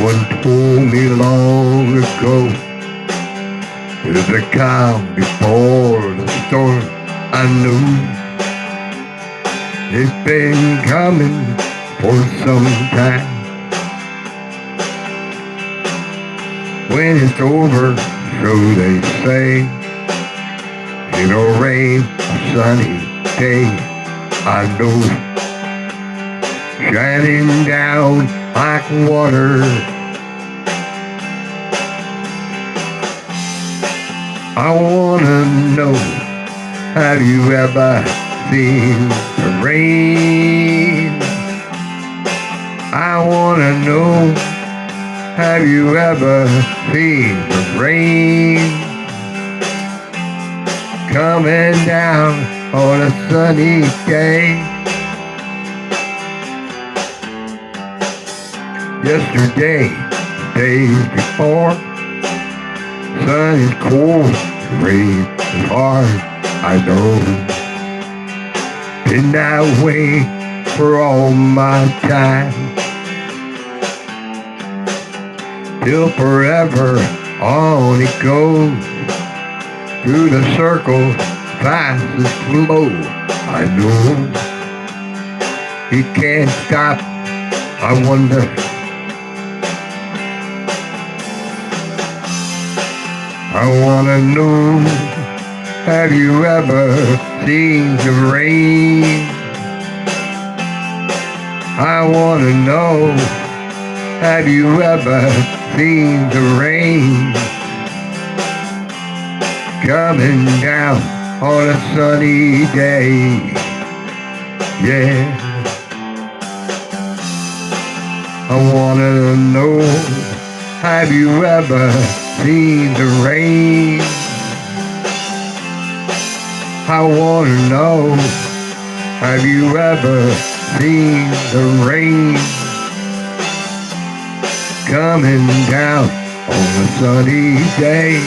Someone told me long ago, there's a calm before the storm. I knew it's been coming for some time. When it's over, so they say, it'll rain a sunny day. I know, shining down like water. I wanna know, have you ever seen the rain? I wanna know, have you ever seen the rain coming down on a sunny day? Yesterday, days before, sun is cold, rain is hard, I know. Been that way for all my time, till forever on it goes, through the circle, fast and slow. I know he can't stop, I wonder. I wanna know, have you ever seen the rain? I wanna know, have you ever seen the rain coming down on a sunny day? Yeah, I wanna know, have you ever seen the rain? I wanna know, have you ever seen the rain coming down on a sunny day?